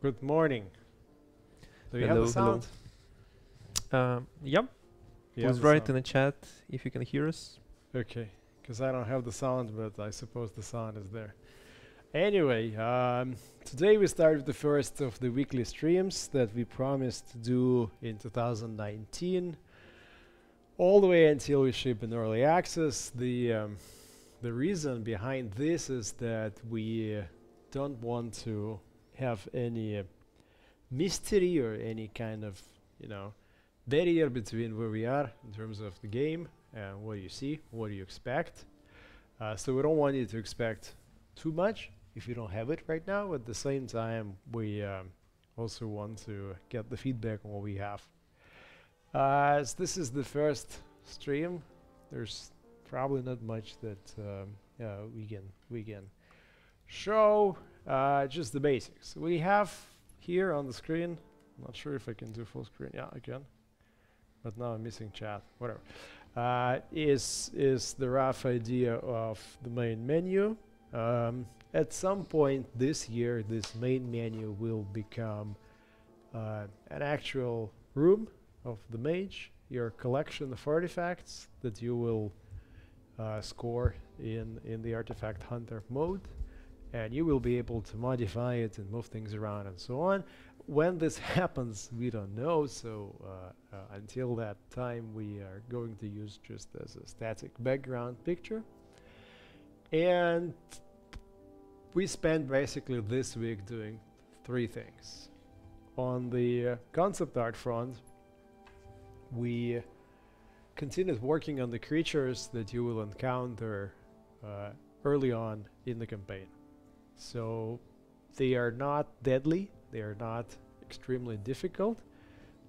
Good morning. Do you have Hello, the sound? Yep. You have Please the write in sound. the chat if you can hear us. Okay, because I don't have the sound, but I suppose the sound is there. Anyway, today we start with the first of the weekly streams that we promised to do in 2019, all the way until we ship in early access. The reason behind this is that we don't want to have any mystery or any kind of, barrier between where we are in terms of the game and what you see, what you expect. So we don't want you to expect too much if you don't have it right now. At the same time, we also want to get the feedback on what we have. As this is the first stream, there's probably not much that we can show. Just the basics. We have here on the screen. Not sure if I can do full screen. Yeah, I can. But now I'm missing chat. Whatever. Is the rough idea of the main menu. At some point this year, this main menu will become an actual room of the mage, your collection of artifacts that you will score in the artifact hunter mode, and you will be able to modify it and move things around and so on. When this happens, we don't know, so until that time we are going to use just as a static background picture. And we spent basically this week doing three things. On the concept art front, we continued working on the creatures that you will encounter early on in the campaign. So they are not deadly, they are not extremely difficult,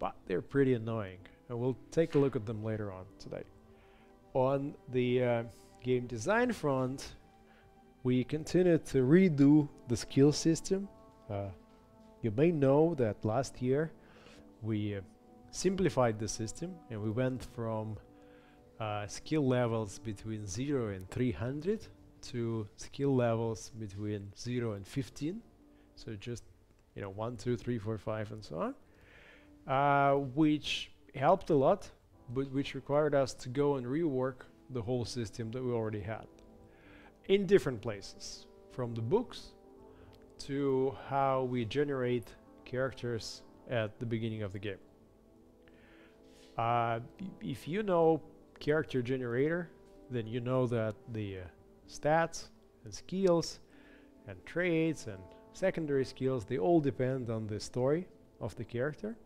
but they're pretty annoying. And we'll take a look at them later on today. On the game design front, we continued to redo the skill system. You may know that last year we simplified the system and we went from skill levels between 0 and 300 to skill levels between 0 and 15. So just 1, 2, 3, 4, 5 and so on, which helped a lot, but which required us to go and rework the whole system that we already had in different places, from the books to how we generate characters at the beginning of the game. If you know character generator, then you know that the stats and skills and traits and secondary skills, they all depend on the story of the character.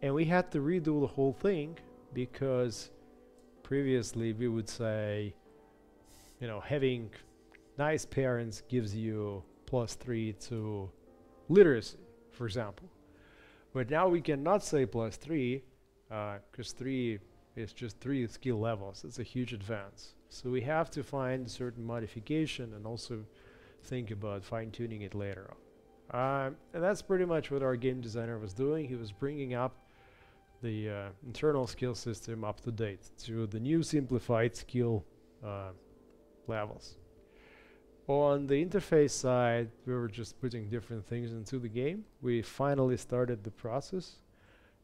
And we had to redo the whole thing because previously we would say, having nice parents gives you +3 to literacy, for example. But now we cannot say +3 because 3 is just 3 skill levels. It's a huge advance. So we have to find a certain modification and also think about fine-tuning it later on. And that's pretty much what our game designer was doing. He was bringing up the internal skill system up to date to the new simplified skill levels. On the interface side, we were just putting different things into the game. We finally started the process,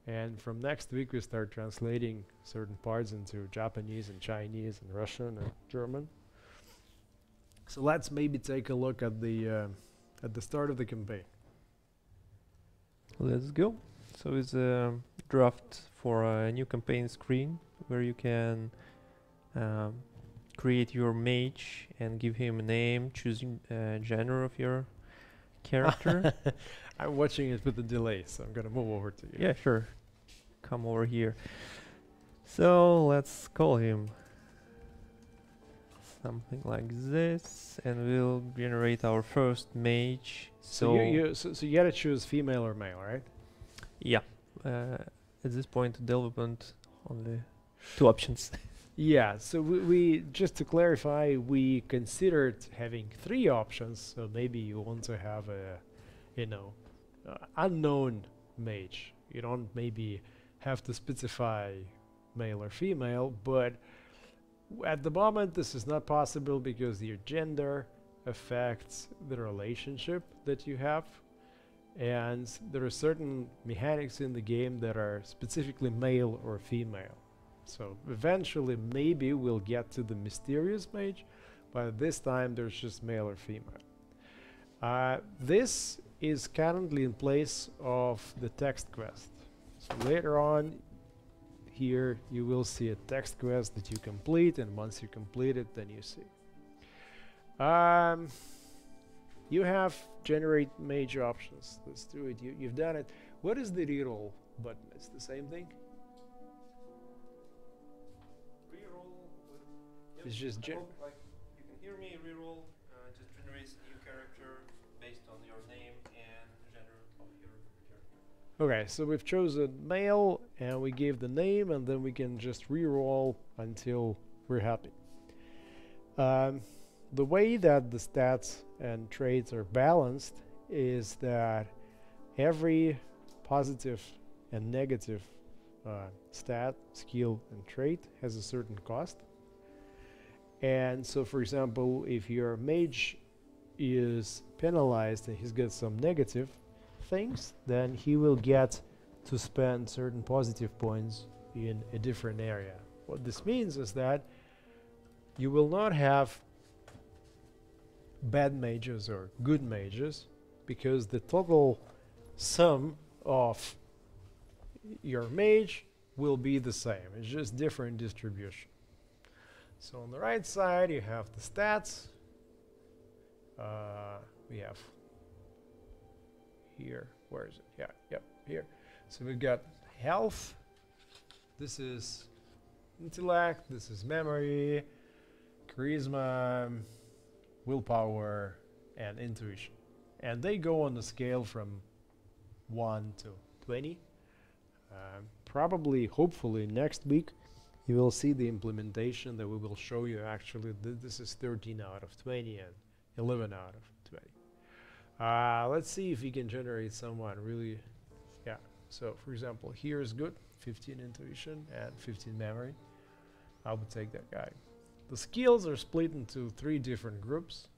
and from next week we start translating certain parts into Japanese and Chinese and Russian and German. So let's maybe take a look at the start of the campaign. Let's go. So it's a draft for a new campaign screen where you can create your mage and give him a name, choosing genre of your character. I'm watching it with a delay, so I'm gonna move over to you. Yeah, sure. Come over here. So let's call him something like this, and we'll generate our first mage. So you gotta choose female or male, right? Yeah. At this point, development only 2 options. Yeah. So we just to clarify, we considered having 3 options. So maybe you want to have a, unknown mage. You don't maybe have to specify male or female, but at the moment this is not possible because your gender affects the relationship that you have and there are certain mechanics in the game that are specifically male or female. So eventually maybe we'll get to the mysterious mage, but this time there's just male or female. This is currently in place of the text quest. So later on here you will see a text quest that you complete, and once you complete it then you see. You have generate mage options. Let's do it. You've done it. What is the reroll button? It's the same thing? Reroll. It's just I hope, like, you can hear me. Reroll just generates a new character based on your name and gender of your character. Okay, so we've chosen male and we gave the name, and then we can just reroll until we're happy. The way that the stats and traits are balanced is that every positive and negative stat, skill, and trait has a certain cost. And so, for example, if your mage is penalized and he's got some negative things, then he will get to spend certain positive points in a different area. What this means is that you will not have bad mages or good mages, because the total sum of your mage will be the same. It's just different distribution. So on the right side you have the stats. We have here, where is it? Yeah, yep, here. So we've got health, this is intellect, this is memory, charisma, willpower, and intuition. And they go on the scale from 1 to 20. Probably, hopefully, next week you will see the implementation that we will show you. Actually, this is 13 out of 20 and 11 out of 20. Let's see if we can generate someone really. Yeah, so for example, here is good, 15 intuition and 15 memory. I would take that guy. The skills are split into 3 different groups.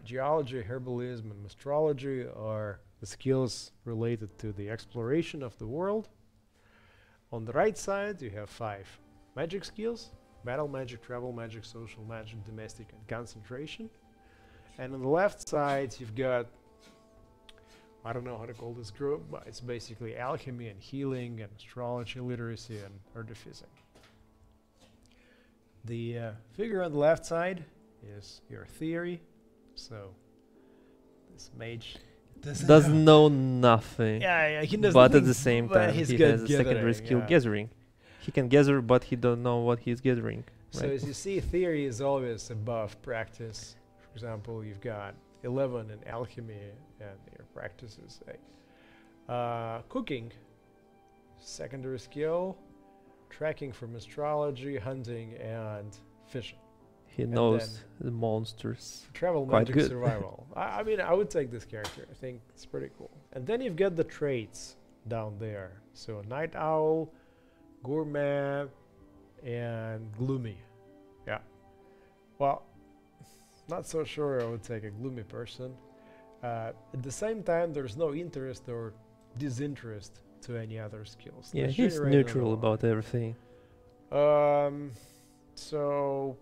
Geology, herbalism, and astrology are the skills related to the exploration of the world. On the right side you have 5 magic skills: battle magic, travel magic, social magic, domestic, and concentration. And on the left side you've got, I don't know how to call this group, but it's basically alchemy and healing and astrology, literacy, and artificing. The figure on the left side is your theory. So this mage doesn't know nothing. Yeah, he doesn't. But at the same time, he's he good has a secondary skill, yeah. gathering. He can gather, but he don't know what he's gathering. So Right? as you see, theory is always above practice. For example, you've got 11 in alchemy, and your practice is 8. Cooking, secondary skill. Tracking from astrology, hunting, and fishing. He And knows the monsters. Travel, Quite magic, good. survival. I mean, I would take this character. I think it's pretty cool. And then you've got the traits down there. So night owl, gourmet, and gloomy. Yeah. Well, not so sure I would take a gloomy person. At the same time, there's no interest or disinterest to any other skills. Yeah, That's he's generated neutral on about everything. So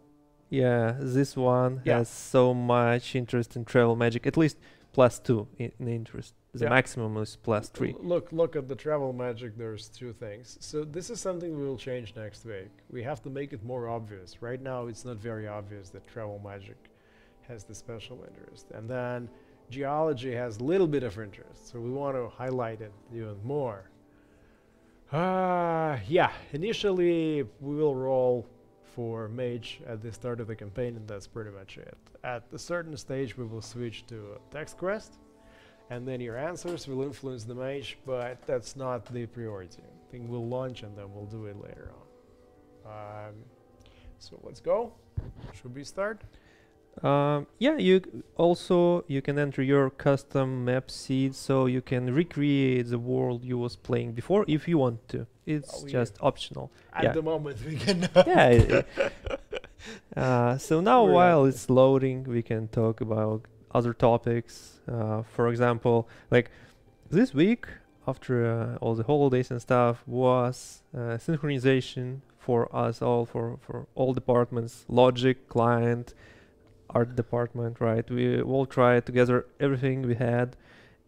Yeah, this one Yeah. has so much interest in travel magic. At least +2 in interest. The Yeah. maximum is +3. Look at the travel magic. There's 2 things. So this is something we will change next week. We have to make it more obvious. Right now it's not very obvious that travel magic has the special interest. And then geology has a little bit of interest. So we want to highlight it even more. Yeah, initially we will roll for mage at the start of the campaign, and that's pretty much it. At a certain stage we will switch to a text quest, and then your answers will influence the mage, but that's not the priority. I think we'll launch and then we'll do it later on. So let's go. Should we start? Yeah, you can enter your custom map seed, so you can recreate the world you was playing before if you want to. It's just optional. At Yeah. the moment we can. Yeah. So now We're while at- it's loading, we can talk about other topics. For example, like this week, after all the holidays and stuff, was synchronization for us all, for all departments, logic, client, art department, right? We all tried to gather everything we had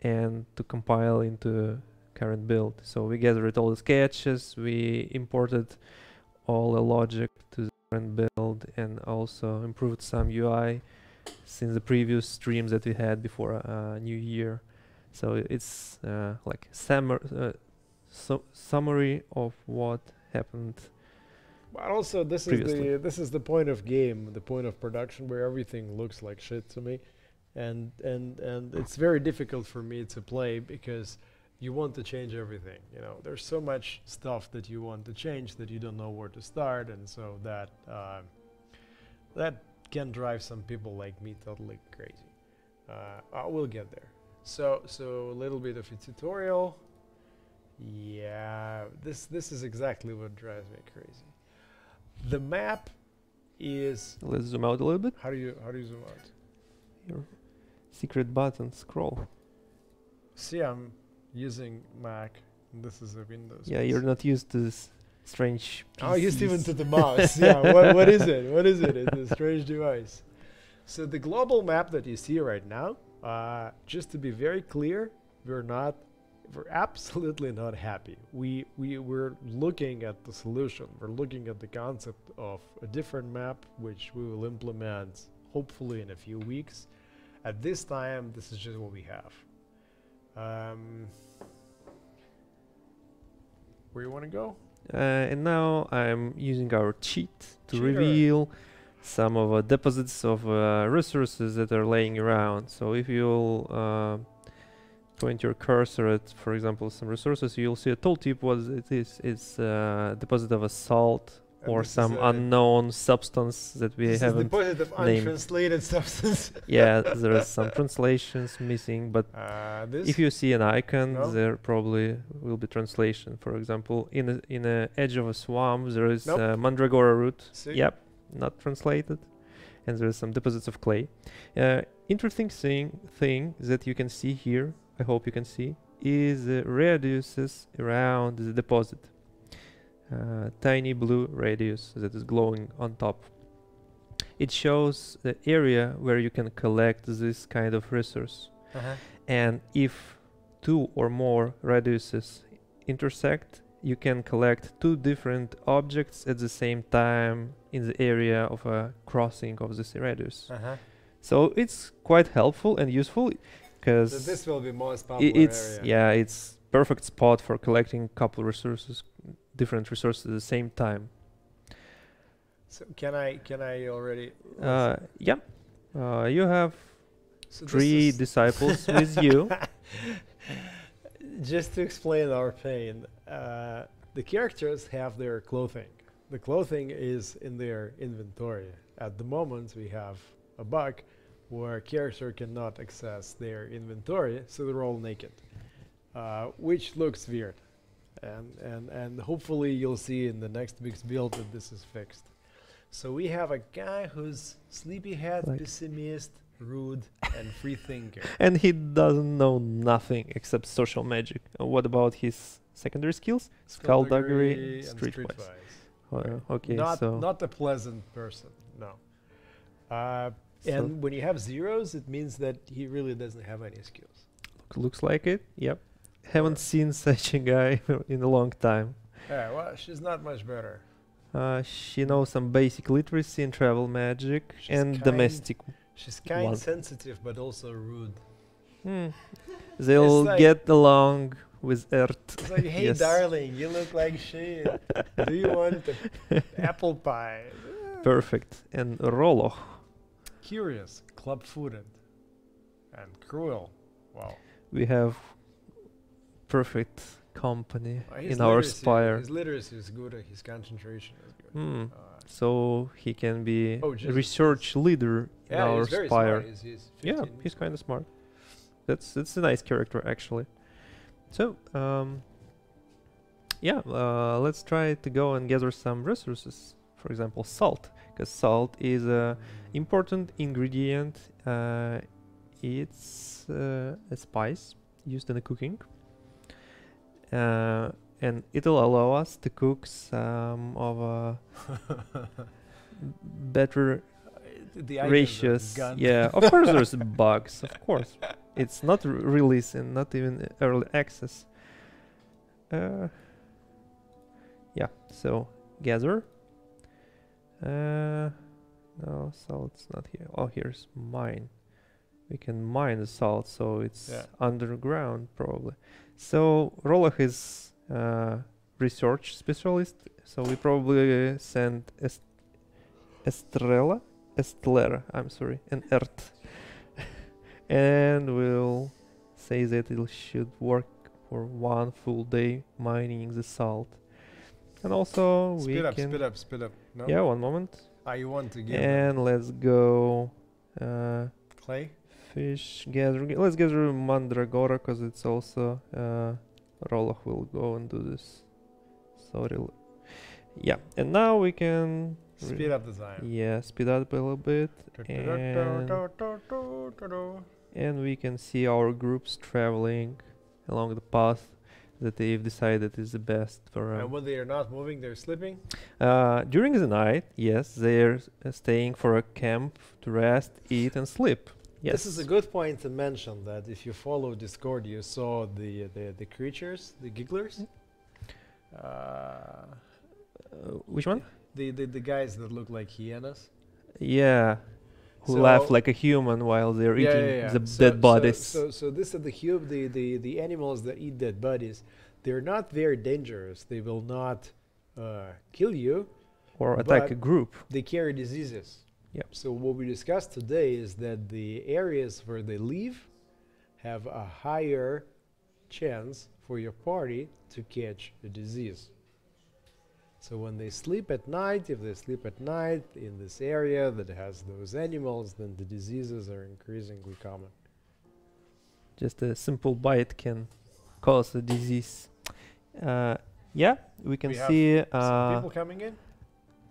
and to compile into current build. So we gathered all the sketches, we imported all the logic to the current build, and also improved some UI since the previous streams that we had before New Year. So it's like summary of what happened. But also, this is the point of game, the point of production, where everything looks like shit to me, and it's very difficult for me to play because you want to change everything. You know, there's so much stuff that you want to change that you don't know where to start, and so that can drive some people like me totally crazy. We'll get there. So a little bit of a tutorial. Yeah, this is exactly what drives me crazy. The map is. Let's zoom out a little bit. How do you zoom out? Your secret button, scroll. See, I'm using Mac. And this is a Windows. Yeah, you're not used to this strange. Oh, used even to the mouse. Yeah. What is it? What is it? It's a strange device. So the global map that you see right now, just to be very clear, we're absolutely not happy. We're looking at the solution. We're looking at the concept of a different map, which we will implement hopefully in a few weeks. At this time, this is just what we have. Where you want to go? And now I'm using our cheat to reveal some of the deposits of resources that are laying around. So if you'll point your cursor at, for example, some resources, you'll see a tooltip. What it is? It's a deposit of a salt or some unknown substance that we haven't deposit of untranslated substance. Yeah, there are some translations missing, but if you see an icon, there probably will be translation. For example, in the edge of a swamp, there is mandragora root. See? Yep, not translated, and there is some deposits of clay. Interesting thing that you can see here, I hope you can see, is radiuses around the deposit. Tiny blue radius that is glowing on top. It shows the area where you can collect this kind of resource. And if two or more radiuses intersect, you can collect two different objects at the same time in the area of a crossing of this radius. So it's quite helpful and useful because this will be most popular area. It's perfect spot for collecting couple resources, different resources at the same time. So can I already? Yeah. You have 3 disciples with you. Just to explain our pain, the characters have their clothing. The clothing is in their inventory. At the moment, we have a bug where a character cannot access their inventory, so they're all naked, which looks weird. And hopefully you'll see in the next week's build that this is fixed. So we have a guy who's sleepyhead, pessimist, rude, and free thinker. And he doesn't know nothing except social magic. What about his secondary skills? Skullduggery, streetwise. Okay, not a pleasant person, no. And when you have zeros, it means that he really doesn't have any skills. Looks like it, yep. Haven't seen such a guy in a long time. Yeah, well, she's not much better. She knows some basic literacy and travel magic and domestic. She's kind, sensitive, but also rude. They'll get along with Earth. It's like, hey, darling, you look like shit. Do you want apple pie? Perfect. And Roloch. Curious, club-footed, and cruel. Wow. We have perfect company in our Spire. His literacy is good, his concentration is good. So he can be a research leader in our Spire. He's kind of smart. That's a nice character actually. So let's try to go and gather some resources. For example, salt, because salt is an important ingredient It's a spice used in the cooking, and it'll allow us to cook some of better The ratios. Yeah, of course there's bugs. Of course, it's not release and not even early access. Yeah, so gather. No, salt's not here. Oh, here's mine. We can mine the salt, so it's underground probably. So Rolach is research specialist, so we probably send Estrella, I'm sorry, and Earth, and we'll say that it should work for 1 full day mining the salt. And also speed up. No? Yeah, 1 moment. You want to give And let's go clay? Fish gathering. Let's gather Mandragora, because it's also Rolach will go and do this. Sorry. Yeah, and now we can speed up the time. Yeah, speed up a little bit, and we can see our groups traveling along the path that they've decided is the best for. And when they are not moving, they're sleeping. During the night, yes, they're staying for a camp to rest, eat, and sleep. Yes. This is a good point to mention that if you follow Discord, you saw the creatures, the gigglers. Which one? The guys that look like hyenas. Yeah, who So laugh like a human while they're eating the dead bodies. So this is the animals that eat dead bodies. They're not very dangerous. They will not kill you Or attack a group. They carry diseases. Yep. So what we discussed today is that the areas where they live have a higher chance for your party to catch a disease. So when they sleep at night, if they sleep at night in this area that has those animals, then the diseases are increasingly common. Just a simple bite can cause a disease. Yeah, we can see some people coming in.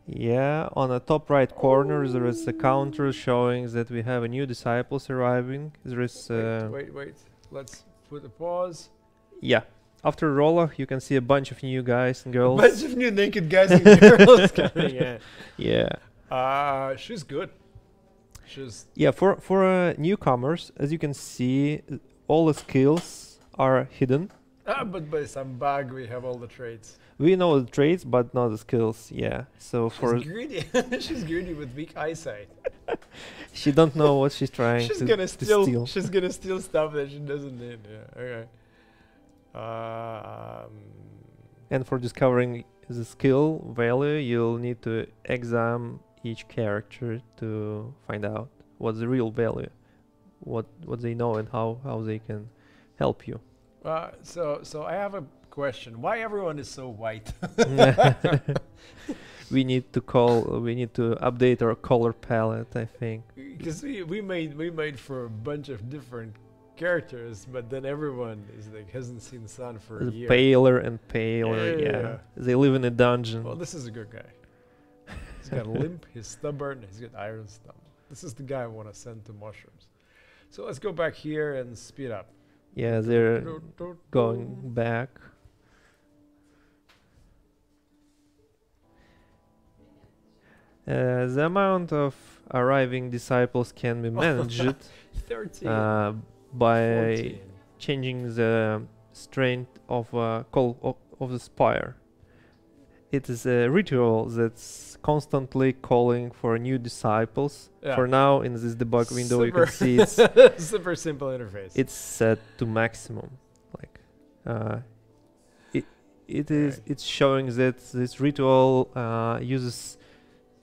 Yeah, on the top right corner there is a counter showing that we have a new disciples arriving. There is wait. Let's put a pause. Yeah. After Rolach, you can see a bunch of new guys and girls. A bunch of new naked guys and girls coming in. Yeah. She's good. She's for newcomers, as you can see, all the skills are hidden. But by some bug, we have all the traits. We know the traits, but not the skills. Yeah. So she's greedy. She's greedy with weak eyesight. She don't know what she's trying to steal. She's gonna steal stuff that she doesn't need. Yeah. Okay. And for discovering the skill value, you'll need to examine each character to find out what's the real value, what they know, and how they can help you. So I have a question. Why everyone is so white? We need to update our color palette, I think. Because we made for a bunch of different characters, but then everyone is like hasn't seen the sun for a year. Paler and paler. Yeah. They live in a dungeon. Well, this is a good guy. He's got a limp. He's stubborn. He's got iron stomach. This is the guy I want to send to mushrooms. So let's go back here and speed up. Yeah, they're going back. The amount of arriving disciples can be managed 13, by 14. changing the strength of of the spire. It is a ritual that's constantly calling for new disciples. Yeah. For now, in this debug window, you can see it's super simple interface. It's set to maximum. Like it's showing that this ritual uses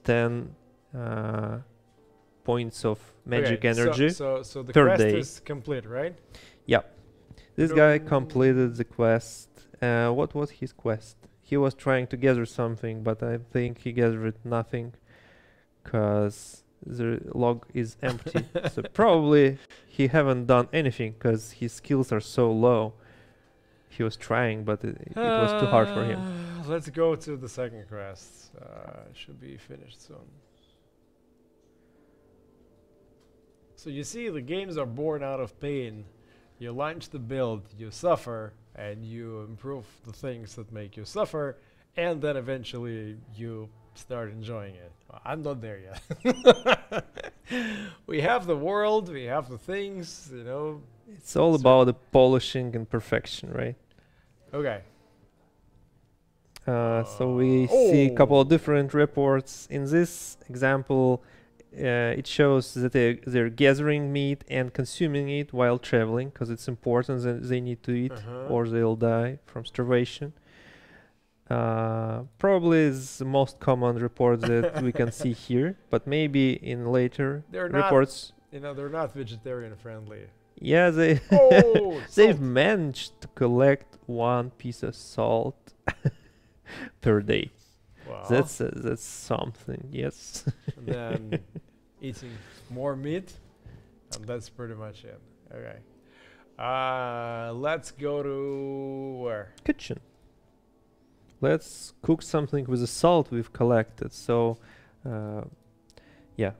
10 points of magic energy. So the per quest day. is complete, right? Yeah. This guy completed the quest. What was his quest? He was trying to gather something, but I think he gathered nothing because the log is empty. So probably he haven't done anything because his skills are so low. He was trying, but it was too hard for him. Let's go to the second quest. Should be finished soon. So you see, the games are born out of pain. You launch the build, you suffer, and you improve the things that make you suffer, and then eventually you start enjoying it. Well, I'm not there yet. We have the world, we have the things, you know. It's all about the polishing and perfection, right? Okay. So we see a couple of different reports. In this example, it shows that they're gathering meat and consuming it while traveling, because it's important that they need to eat or they'll die from starvation. Probably is the most common report that we can see here, but maybe in later reports. You know, they're not vegetarian friendly. Yeah, they Oh, they've managed to collect 1 piece of salt per day. wow. That's something, yes. And then eating more meat, and that's pretty much it. Okay. Let's go to where? Kitchen. Let's cook something with the salt we've collected. So, yeah,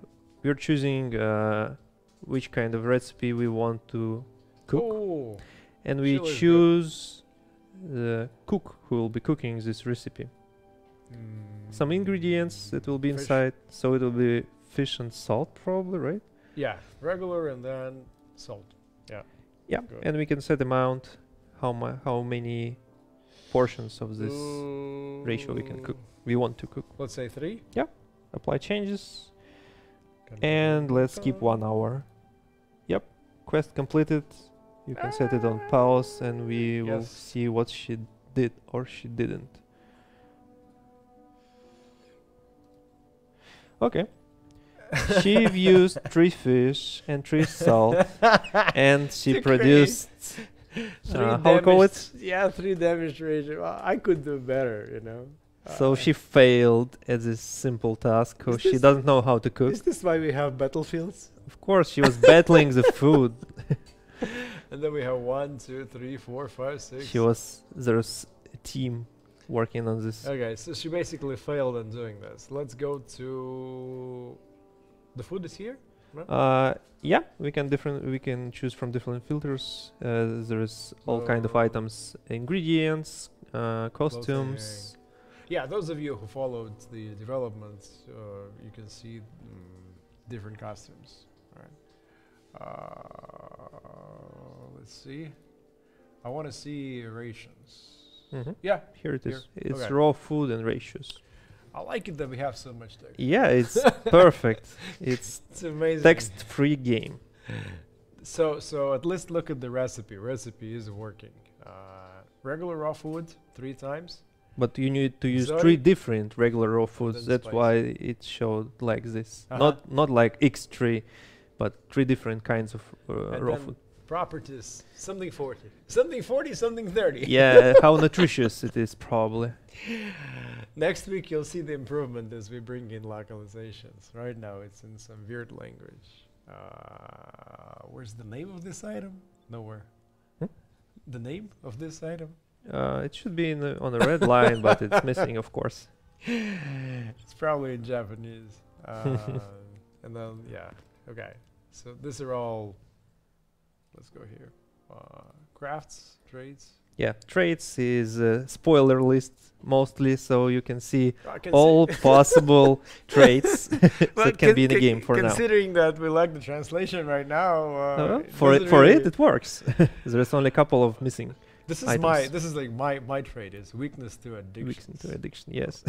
we're choosing which kind of recipe we want to cook, Oh, and we chili is good. choose the cook who will be cooking this recipe. Some mm, ingredients that will be fish. inside, so it will be fish and salt probably, right? Yeah, regular and then salt. Yeah, Good. and we can set amount, how many portions of this ratio we can cook. We want to cook. Let's say 3. Apply changes, and let's keep 1 hour. Yep, quest completed. You can set it on pause, and we will Yes. see what she did or she didn't. Okay. She used 3 fish and 3 salt, and she To produced. How do you call it? Yeah, 3 damage ratio. Well, I could do better, you know. So she failed at this simple task because she this- doesn't know how to cook. Is this why we have battlefields? Of course, she was battling the food. And then we have 1, 2, 3, 4, 5, 6. There's a team working on this. Okay, so she basically failed in doing this. Let's go to the food is here. Yeah, we can choose from different filters. There's all kind of items, ingredients, costumes. Yeah, those of you who followed the development, you can see different costumes. All right. Let's see. I want to see rations. Yeah, Here it is. Here. It's Okay. raw food and ratios. I like it that we have so much text. Yeah, it's perfect. It's It's amazing. text-free game. So at least look at the recipe. Recipe is working. Regular raw food 3 times. But you need to use Sorry? 3 different regular raw foods. then That's spicy. why it showed like this. Uh-huh. Not like X3, but 3 different kinds of And raw then food. Properties, something 40. Something 40, something 30. Yeah, how nutritious it is probably. Next week you'll see the improvement as we bring in localizations. Right now it's in some weird language. Where's the name of this item? Nowhere. Hmm? The name of this item? It should be on a red line, but it's missing, of course. It's probably in Japanese. And then, yeah, okay. So these are all, let's go here. Crafts, trades. Yeah, traits is a spoiler list mostly, so you can see I can all possible traits Well, that can be in the game for now. Considering that we like the translation right now, For doesn't it, for really- it works. There's only a couple of missing This is items. this is like my trait is weakness to addiction. weeks into addiction. Yes.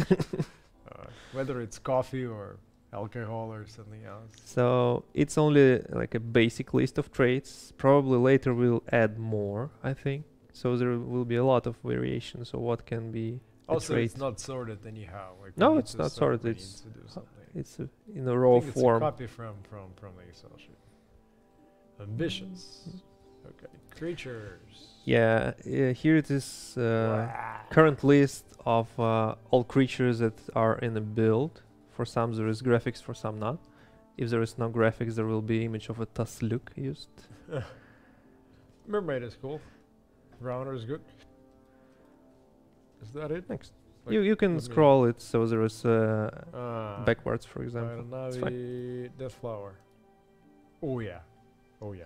Whether it's coffee or alcohol or something else. So it's only like a basic list of traits. Probably later we'll add more, I think. So there will be a lot of variations of what can be a Also, trait. it's not sorted anyhow. Like we No, need it's to not sort, sorted, we it's need to do something. It's in a raw I think form. It's a copy from the Excel sheet. Ambitions. Okay. Creatures. Yeah, here it is. Wow. Current list of all creatures that are in a build. For some there is graphics, for some not. If there is no graphics, there will be image of a Tasluk used. Mermaid is cool. Rounder is good. Is that it? Next, Like, you can let me- scroll it so there is Ah, backwards, for example. It's fine. Navi, Death Flower. Oh yeah, oh yeah.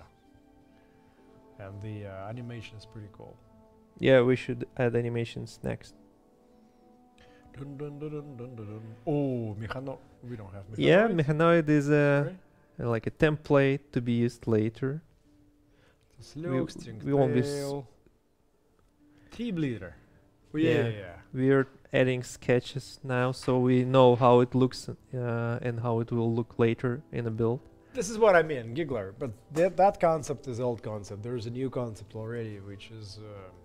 And the animation is pretty cool. Yeah, we should add animations next. Dun, dun, dun, dun, dun, dun, dun. Oh, Mechano. We don't have Mechanoid. Yeah, Mechanoid is Sorry. like a template to be used later. Slow string we won't be tail. Team leader. Oh, Yeah. yeah. We're adding sketches now, so we know how it looks and how it will look later in a build. This is what I mean, Giggler. But that concept is old concept. There's a new concept already, which is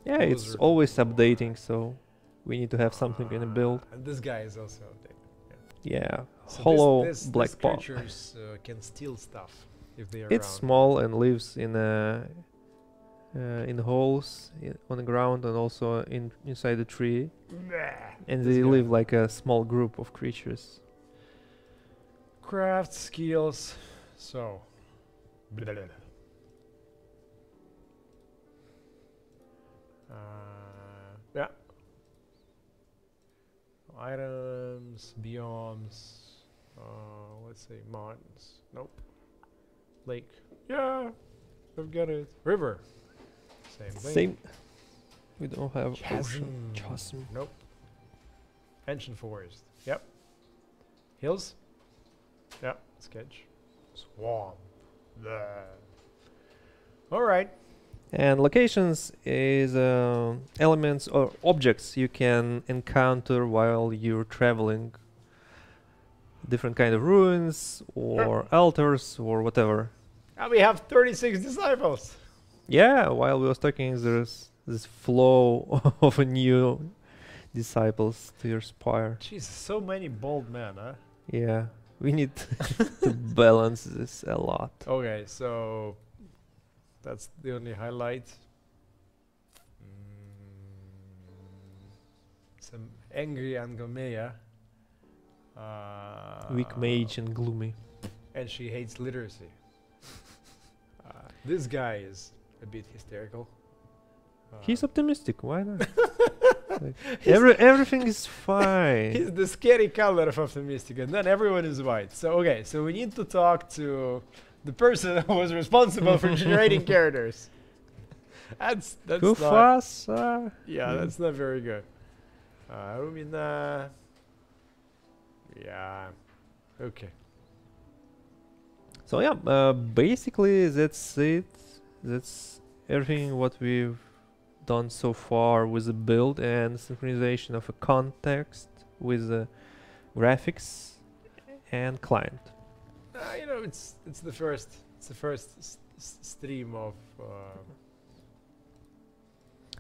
Yeah, it's closer always to- updating, so we need to have something in a build. And this guy is also updated. Yeah, So hollow this black paw. creatures can steal stuff if they are It's around. small and lives in holes on the ground and also inside the tree, and This they guy. live like a small group of creatures. Craft skills. So. Yeah. Items, biomes. Let's say mountains. Nope. Lake. Yeah. We've got it. River. Same thing. Same. We don't have ocean. Chasm. Chasm. Nope. Ancient forest. Yep. Hills. Yep. Sketch. Swamp. Blah. All right. And locations is elements or objects you can encounter while you're traveling. Different kind of ruins or altars or whatever. And we have 36 disciples. Yeah, while we was talking, there's this flow of new disciples to your spire. Jesus, so many bold men, huh? Yeah, we need to balance this a lot. Okay, so that's the only highlight. Some angry Angomea. Weak mage and gloomy. And she hates literacy. This guy is a bit hysterical. He's optimistic. Why not? Like, everything is fine. He's the scary color of optimistic, and then everyone is white. So okay, so we need to talk to the person who was responsible for generating characters. That's not, Kufasa. yeah, that's not very good. Umina. Yeah. Okay. So yeah, basically that's it. That's everything what we've done so far with the build and synchronization of a context with the graphics and client. You know, it's the first stream of.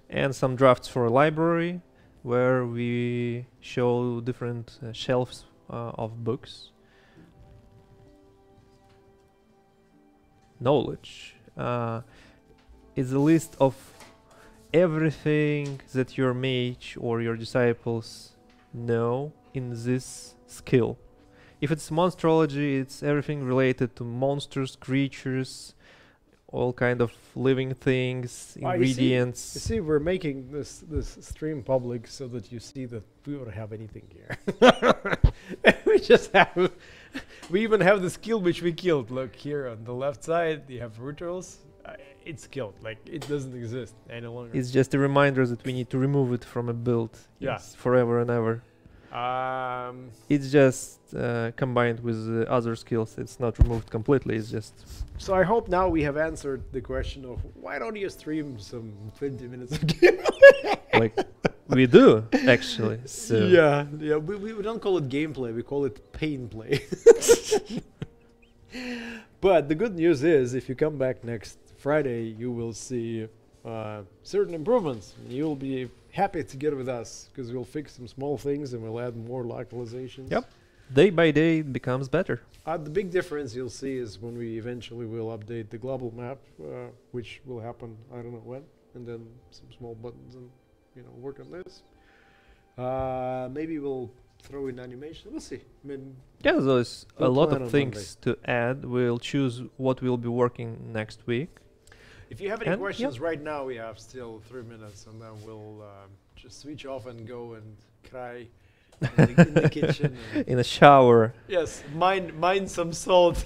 And some drafts for a library where we show different shelves of books. Knowledge is a list of everything that your mage or your disciples know in this skill. If it's monstrology, it's everything related to monsters, creatures, all kind of living things, ingredients. You see, we're making this stream public so that you see that we don't have anything here. We just have. We even have the skill which we killed. Look here on the left side, you have rituals. It's killed. Like it doesn't exist any longer. It's just a reminder that we need to remove it from a build. Yeah. It's forever and ever. It's just combined with the other skills. It's not removed completely. It's just. So I hope now we have answered the question of why don't you stream some 20 minutes of game? Like we do actually. So Yeah. We don't call it gameplay. We call it pain play. But the good news is, if you come back next Friday, you will see certain improvements. You'll be happy to get with us because we'll fix some small things and we'll add more localizations. Yep. Day by day it becomes better. The big difference you'll see is when we eventually will update the global map, which will happen I don't know when, and then some small buttons and work on this. Maybe we'll throw in animation. We'll see. I mean, Yeah, there's a we'll lot plan of on things to add. We'll choose what will be working next week. if you have any And, questions right now, we have still 3 minutes, and then we'll just switch off and go and cry in the kitchen. And In a shower. yes, mine some salt.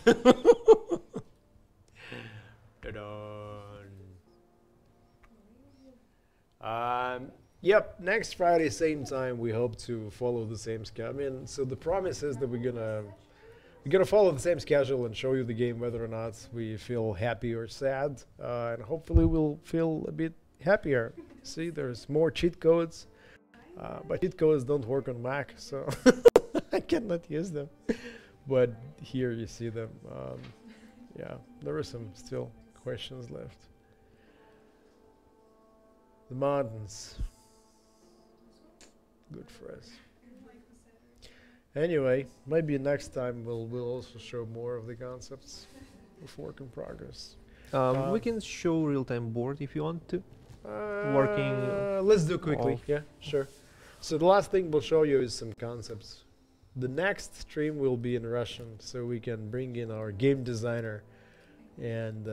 Yep, next Friday, same time, we hope to follow the same schedule. I mean, so the promise is that we're gonna follow the same schedule and show you the game whether or not we feel happy or sad, and hopefully we'll feel a bit happier. See, there's more cheat codes, but cheat codes don't work on Mac, so I cannot use them. But here you see them. Yeah, there are some still questions left. The mountains. Good for us. Anyway, maybe next time we'll also show more of the concepts of work in progress. We can show real-time board if you want to. Let's do quickly. Yeah, sure. So the last thing we'll show you is some concepts. The next stream will be in Russian, so we can bring in our game designer, and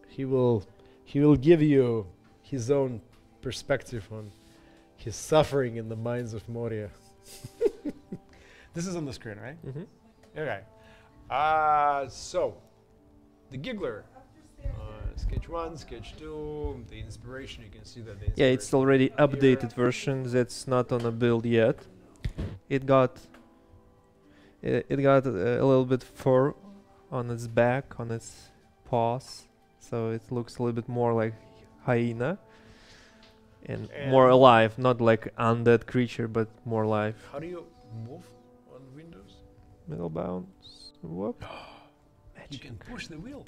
he will give you his own perspective on his suffering in the mines of Moria. This is on the screen, right? Mm-hmm. Okay. So, the Giggler. Sketch 1, Sketch 2, the inspiration, you can see that the Yeah, it's already up here. updated version that's not on a build yet. It got a little bit fur on its back, on its paws, so it looks a little bit more like hyena and more alive, not like undead creature, but more alive. How do you move on Windows? Middle bounce. Whoop. You can push the wheel.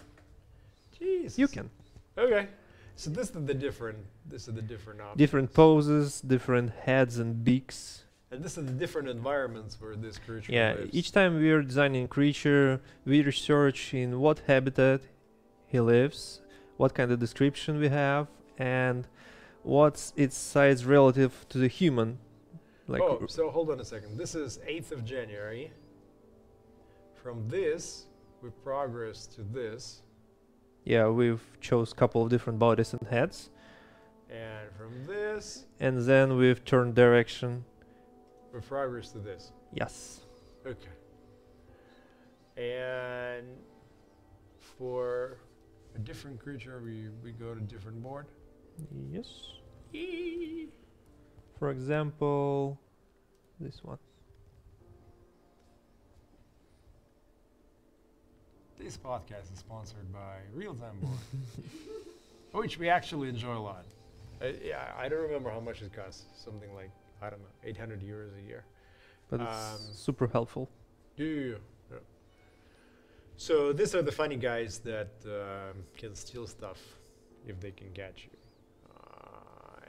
Jeez. You can. Okay. So this is the different options. Different poses, different heads and beaks. And this is the different environments where this creature Yeah, lives. each time we are designing creature, we research in what habitat he lives, what kind of description we have, and what's its size relative to the human. Like so hold on a second. This is 8th of January. From this, we progress to this. yeah, we've chose a couple of different bodies and heads, And from this, and then we've turned direction. we progress to this. Yes. Okay. And for a different creature, we go to different board. Yes. For example, this one. This podcast is sponsored by Real-Time Board, which we actually enjoy a lot. Yeah, I don't remember how much it costs. Something like, I don't know, 800 euros a year. But it's super helpful. Yeah. So these are the funny guys that can steal stuff if they can catch you.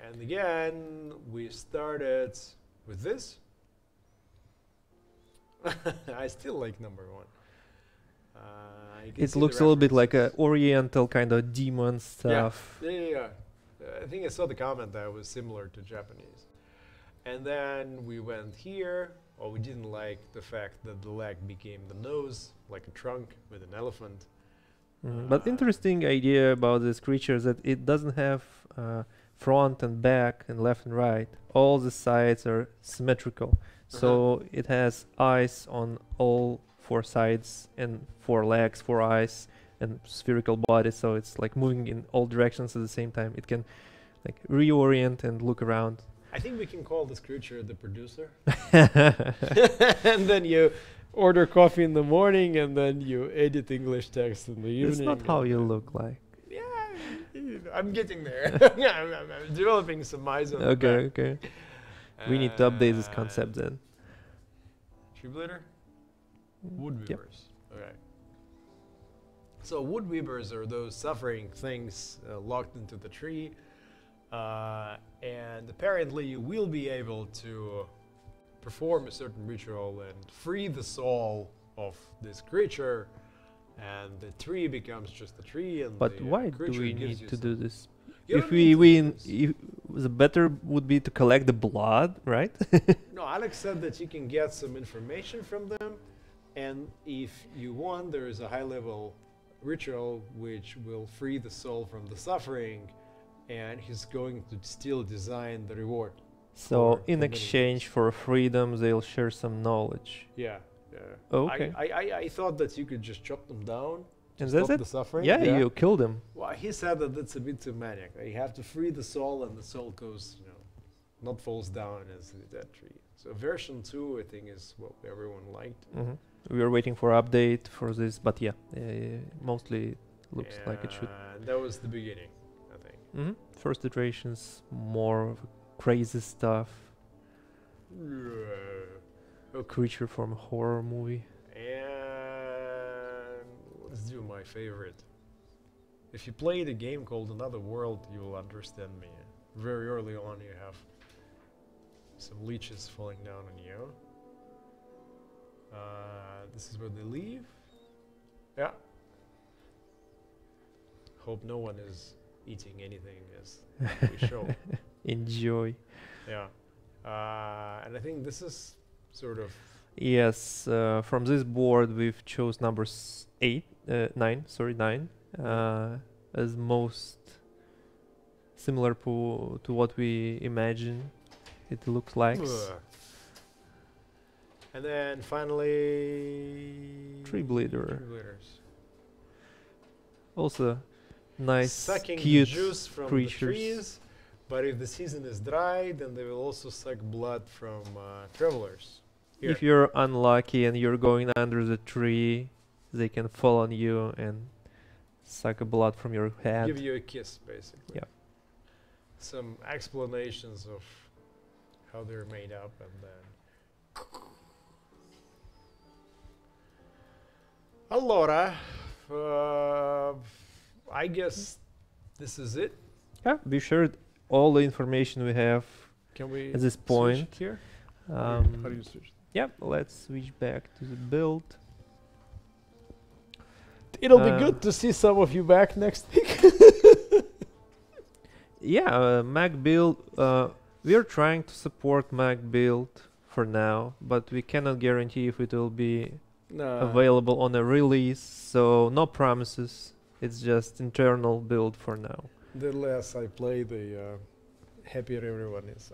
And again, we started with this. I still like number 1. It looks a little bit like a oriental kind of demon stuff. Yeah. I think I saw the comment that it was similar to Japanese. And then we went here. Oh, we didn't like the fact that the leg became the nose, like a trunk with an elephant. But interesting idea about this creature is that it doesn't have front and back and left and right. All the sides are symmetrical. So it has eyes on all 4 sides and 4 legs, 4 eyes, and spherical body. So it's like moving in all directions at the same time. It can like reorient and look around. I think we can call this creature the producer. And then you order coffee in the morning, and then you edit English text in the evening. It's not how you look like. Yeah, I'm getting there. I'm developing some eyes on Okay. We need to update this concept then. Tree Blitter? Wood weavers. Okay. So wood weavers are those suffering things locked into the tree. And apparently you will be able to perform a certain ritual and free the soul of this creature, and the tree becomes just a tree. And But the why do creature we gives need you to some- do this? You If don't we need to win, do this. the better would be to collect the blood, right? No, Alex said that you can get some information from them, and if you want, there is a high-level ritual which will free the soul from the suffering, and he's going to still design the reward. So for in many exchange for freedom, they'll share some knowledge. Yeah. Okay. I thought that you could just chop them down And stop that's it? the suffering. Yeah, you killed him. Well, he said that that's a bit too manic. You have to free the soul, and the soul goes, not falls down as the dead tree. So version 2, I think, is what everyone liked. We were waiting for update for this, but yeah, mostly looks like it should. That was the beginning, I think. First iterations, more of crazy stuff. A creature from a horror movie. And let's do my favorite. If you played a game called Another World, you will understand me. Very early on, you have some leeches falling down on you. This is where they leave. Yeah. Hope no one is eating anything as we show. Enjoy. Yeah. And I think this is sort of... Yes, from this board we've chose numbers 9 as most similar to what we imagine it looks like. And then finally... Tree Bleeder. Tree Bleeders. Also nice, sucking cute the juice from creatures. the trees, but if the season is dry, then they will also suck blood from travelers. Here. If you're unlucky and you're going under the tree, they can fall on you and suck blood from your head. Give you a kiss, basically. Yeah. Some explanations of how they're made up, and then... Allora, I guess this is it. Yeah, we shared all the information we have Can we at this switch point. here? Um, How do you switch? Yeah, let's switch back to the build. It'll be good to see some of you back next week. Yeah, Mac build. We are trying to support Mac build for now, but we cannot guarantee if it will be available on a release. So no promises. It's just internal build for now. The less I play, the happier everyone is.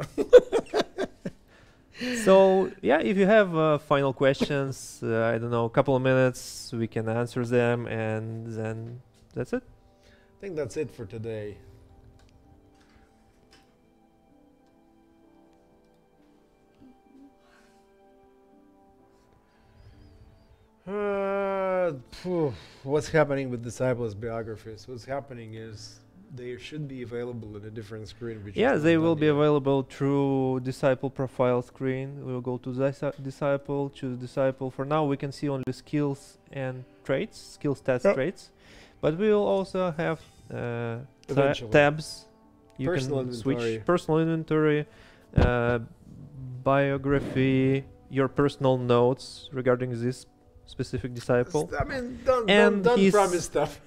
So yeah, if you have final questions, I don't know, a couple of minutes, we can answer them, and then that's it. I think that's it for today. What's happening with Disciples' biographies? What's happening is they should be available in a different screen. Which Yeah, is they not will done be yet. available through Disciple profile screen. We'll go to Disciple, choose Disciple. For now, we can see only skills and traits, skill stats, Yep. traits. But we will also have Eventually. tabs. You Personal can inventory. switch personal inventory, biography, your personal notes regarding this specific disciple. I mean, And don't he's- promise stuff.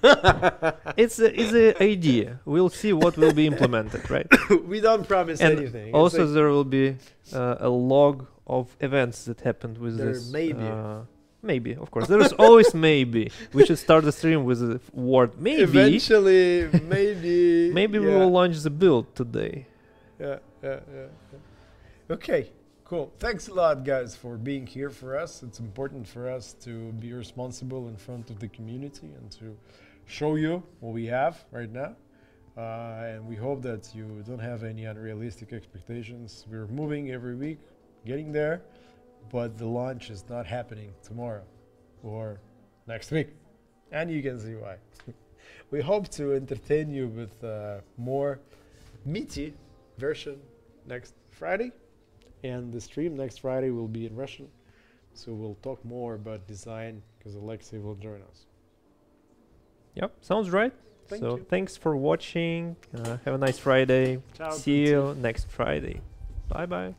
It's an idea. We'll see what will be implemented, right? We don't promise And anything. It's Also, like there will be a log of events that happened with There this. may be. Maybe, of course. There is always maybe. We should start the stream with the word maybe. eventually, maybe. Maybe we yeah. will launch the build today. Yeah. Okay, cool. Thanks a lot, guys, for being here for us. It's important for us to be responsible in front of the community and to show you what we have right now. And we hope that you don't have any unrealistic expectations. We're moving every week, getting there, but the launch is not happening tomorrow or next week. And you can see why. We hope to entertain you with more meaty version next Friday. And the stream next Friday will be in Russian. So we'll talk more about design because Alexei will join us. Yep, sounds right. Thank So you. thanks for watching. Have a nice Friday. Ciao, See tutti. you next Friday. Bye bye.